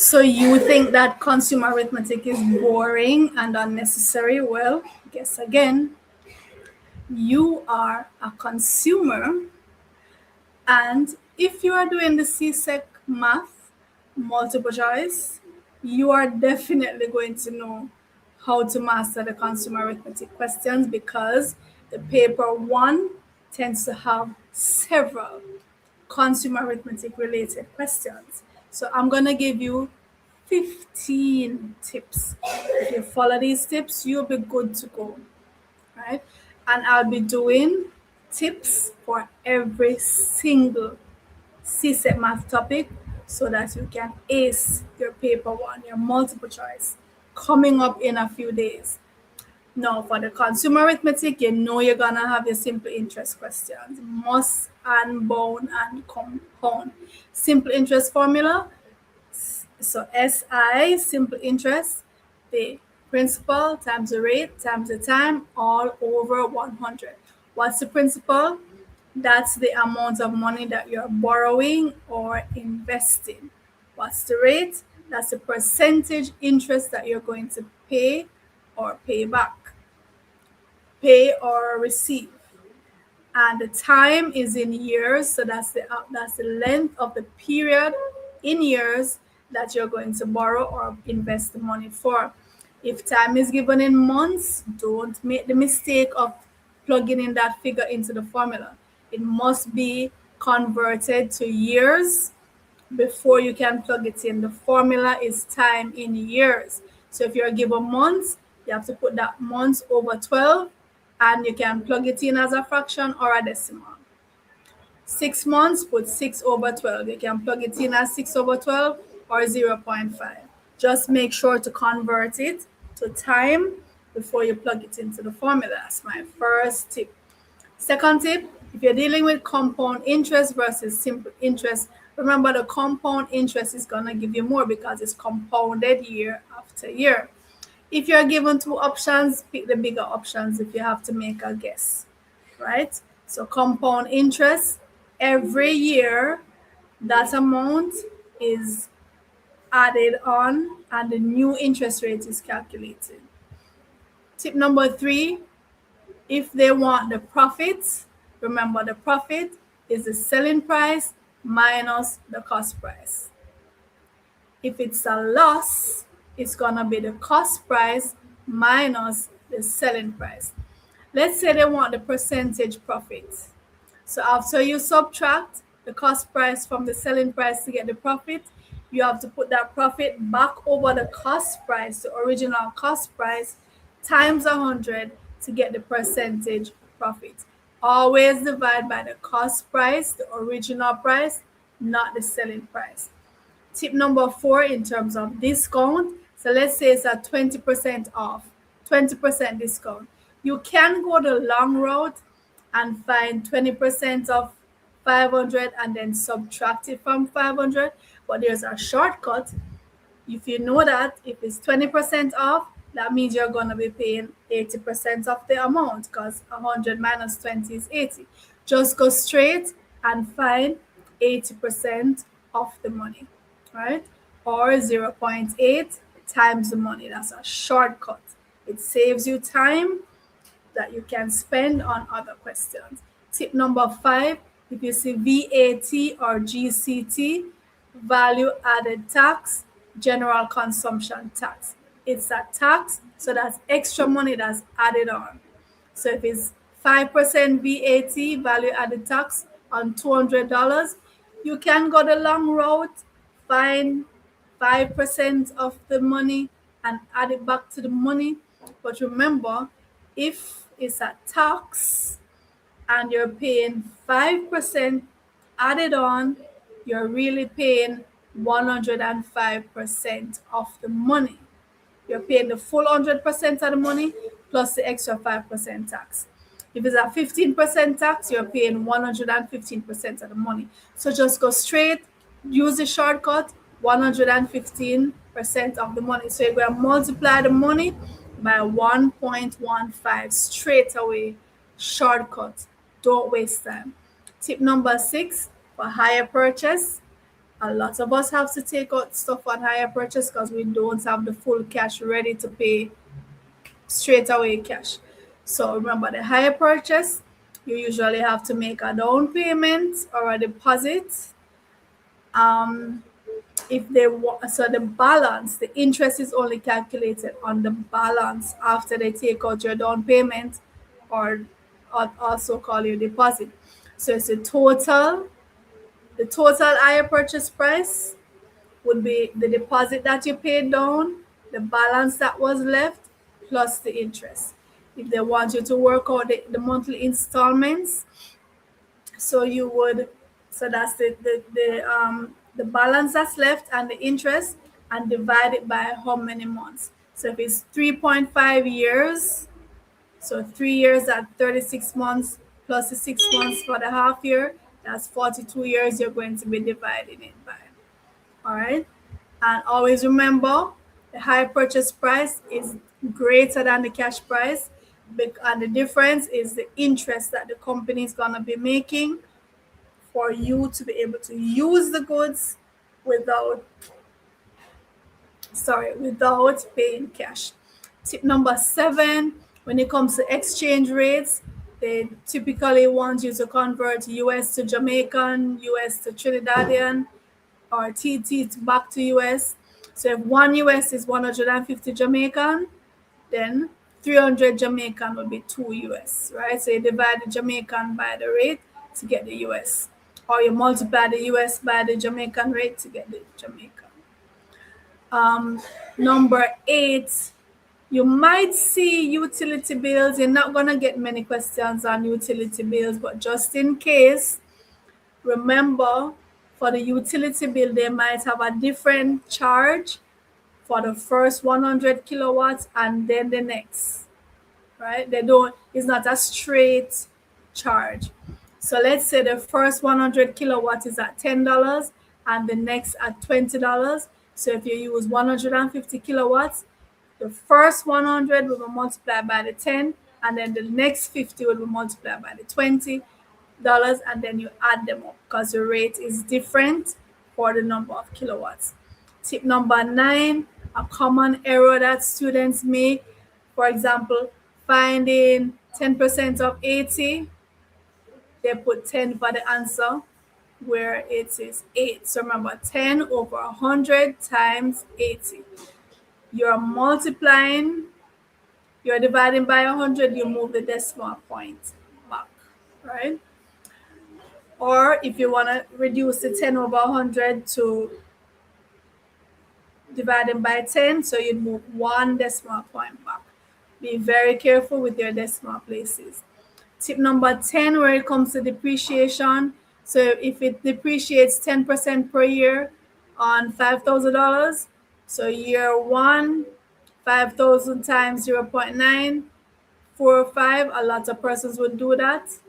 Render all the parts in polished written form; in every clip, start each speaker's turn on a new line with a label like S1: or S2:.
S1: So you think that consumer arithmetic is boring and unnecessary? Well, guess again, you are a consumer, and if you are doing the CSEC math multiple choice, you are definitely going to know how to master the consumer arithmetic questions, because the paper one tends to have several consumer arithmetic related questions. So I'm going to give you 15 tips. If you follow these tips, you'll be good to go, right? And I'll be doing tips for every single CSEC math topic so that you can ace your paper one, your multiple choice, coming up in a few days. Now, for the consumer arithmetic, you know you're going to have your simple interest questions, must and bound and compound. Simple interest formula, so SI, simple interest, the principal times the rate times the time, all over 100. What's the principal? That's the amount of money that you're borrowing or investing. What's the rate? That's the percentage interest that you're going to pay or pay back, pay or receive. And the time is in years, so that's the length of the period in years that you're going to borrow or invest the money for. If time is given in months, don't make the mistake of plugging in that figure into the formula. It must be converted to years before you can plug it in. The formula is time in years. So if you're given months, you have to put that months over 12, and you can plug it in as a fraction or a decimal. 6 months, put 6 over 12. You can plug it in as 6 over 12 or 0.5. Just make sure to convert it to time before you plug it into the formula. That's my first tip. Second tip, if you're dealing with compound interest versus simple interest, remember the compound interest is going to give you more because it's compounded year after year. If you're given two options, pick the bigger options if you have to make a guess, right? So compound interest, every year that amount is added on and the new interest rate is calculated. Tip number 3, if they want the profits, remember the profit is the selling price minus the cost price. If it's a loss, it's going to be the cost price minus the selling price. Let's say they want the percentage profit. So after you subtract the cost price from the selling price to get the profit, you have to put that profit back over the cost price, the original cost price, times 100 to get the percentage profit. Always divide by the cost price, the original price, not the selling price. Tip number 4 in terms of discount. So let's say it's at 20% off, 20% discount. You can go the long route and find 20% of 500 and then subtract it from 500. But there's a shortcut. If you know that if it's 20% off, that means you're going to be paying 80% of the amount, because 100 minus 20 is 80. Just go straight and find 80% of the money, right? Or 0.8 times the money. That's a shortcut. It saves you time that you can spend on other questions. Tip number 5, if you see VAT or GCT, value added tax, general consumption tax. It's a tax, so that's extra money that's added on. So if it's 5% VAT, value added tax on $200, you can go the long route, find 5% of the money and add it back to the money. But remember, if it's a tax and you're paying 5% added on, you're really paying 105% of the money. You're paying the full 100% of the money plus the extra 5% tax. If it's a 15% tax, you're paying 115% of the money. So just go straight, use the shortcut, 115% of the money. So you're going to multiply the money by 1.15 straight away. Shortcut. Don't waste time. Tip number 6 for higher purchase. A lot of us have to take out stuff on hire purchase because we don't have the full cash ready to pay straight away cash. So remember, the hire purchase, you usually have to make a down payment or a deposit. If they so the balance, the interest is only calculated on the balance after they take out your down payment, or also call your deposit. So it's the total hire purchase price would be the deposit that you paid down, the balance that was left, plus the interest. If they want you to work out the monthly installments, so you would, so that's the balance that's left and the interest, and divide it by how many months. So if it's 3.5 years, so 3 years at 36 months plus the 6 months for the half year, that's 42 years you're going to be dividing it by. All right. And always remember, the high purchase price is greater than the cash price, and the difference is the interest that the company is going to be making for you to be able to use the goods without paying cash. Tip number 7, when it comes to exchange rates, they typically want you to convert US to Jamaican, US to Trinidadian, or TT back to US. So if 1 US is 150 Jamaican, then 300 Jamaican would be 2 US, right? So you divide the Jamaican by the rate to get the US, or you multiply the US by the Jamaican rate to get the Jamaican. Number 8, you might see utility bills. You're not going to get many questions on utility bills, but just in case, remember, for the utility bill, they might have a different charge for the first 100 kilowatts and then the next, right? It's not a straight charge. So let's say the first 100 kilowatts is at $10 and the next at $20. So if you use 150 kilowatts, the first 100 will be multiplied by the 10, and then the next 50 will be multiplied by the $20, and then you add them up because the rate is different for the number of kilowatts. Tip number 9, a common error that students make, for example, finding 10% of 80, they put 10 for the answer where it is 8. So remember, 10 over 100 times 80. You're multiplying, you're dividing by 100, you move the decimal point back, right? Or if you want to reduce the 10 over 100 to dividing by 10, so you'd move 1 decimal point back. Be very careful with your decimal places. Tip number 10, where it comes to depreciation. So if it depreciates 10% per year on $5,000, so year 1, 5,000 times 0.945, a lot of persons would do that.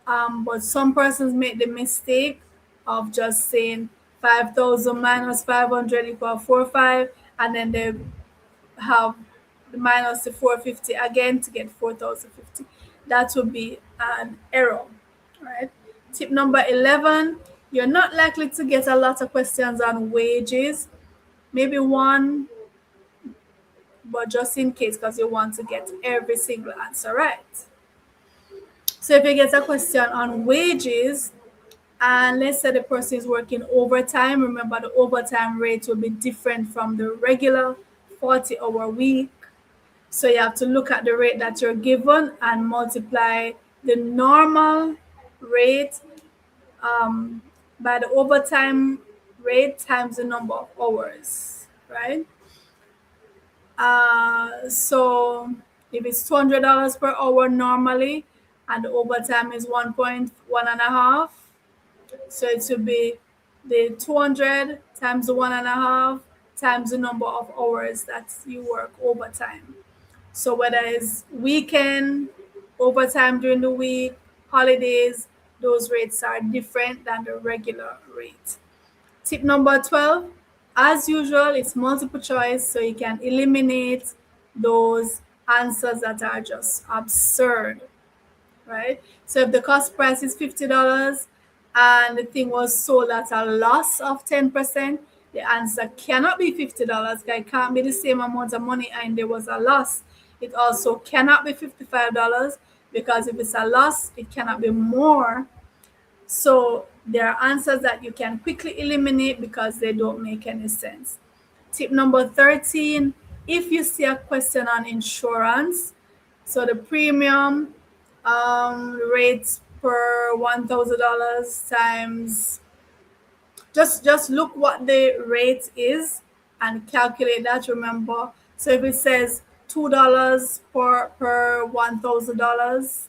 S1: But some persons make the mistake of just saying 5,000 minus 500 equal 45, and then they have the minus the 450 again to get 4,050. That would be an error, right? Tip number 11, you're not likely to get a lot of questions on wages, maybe one, but just in case, because you want to get every single answer right. So if you get a question on wages, and let's say the person is working overtime, remember the overtime rate will be different from the regular 40-hour week. So you have to look at the rate that you're given and multiply the normal rate by the overtime rate times the number of hours, right? So if it's $200 per hour normally, and the overtime is 1.5, so it should be the 200 times the 1.5 times the number of hours that you work overtime. So whether it's weekend, overtime during the week, holidays, those rates are different than the regular rate. Tip number 12, as usual, it's multiple choice, so you can eliminate those answers that are just absurd, right? So if the cost price is $50 and the thing was sold at a loss of 10%, the answer cannot be $50 because it can't be the same amount of money and there was a loss. It also cannot be $55 because if it's a loss, it cannot be more. So there are answers that you can quickly eliminate because they don't make any sense. Tip number 13, if you see a question on insurance, so the premium rates per $1,000 times, just look what the rate is and calculate that. Remember, so if it says $2 per $1,000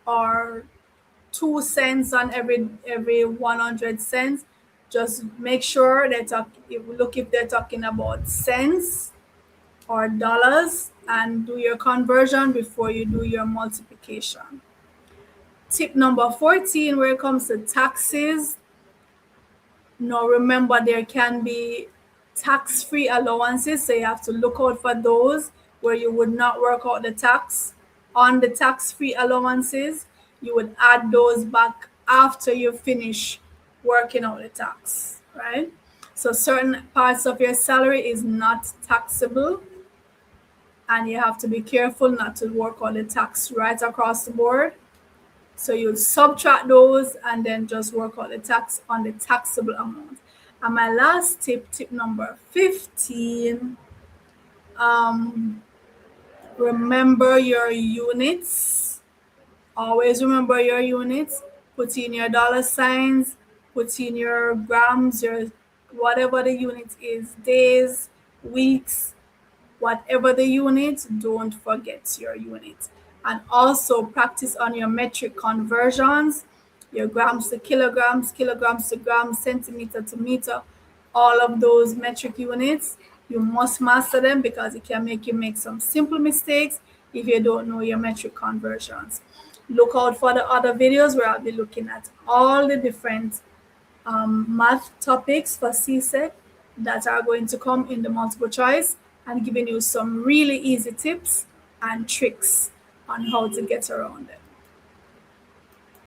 S1: or 2 cents on every 100 cents, just make sure look if they're talking about cents or dollars and do your conversion before you do your multiplication. Tip number 14, where it comes to taxes, now remember there can be tax-free allowances, so you have to look out for those where you would not work out the tax on the tax-free allowances. You would add those back after you finish working out the tax, right? So certain parts of your salary is not taxable, and you have to be careful not to work out the tax right across the board. So you subtract those and then just work out the tax on the taxable amount. And my last tip number 15, remember your units. Always remember your units. Put in your dollar signs, put in your grams, your whatever the unit is, days, weeks, whatever the unit, don't forget your unit. And also practice on your metric conversions, your grams to kilograms, kilograms to grams, centimeter to meter, all of those metric units. You must master them because it can make you make some simple mistakes if you don't know your metric conversions. Look out for the other videos where I'll be looking at all the different math topics for CSEC that are going to come in the multiple choice and giving you some really easy tips and tricks on how to get around them.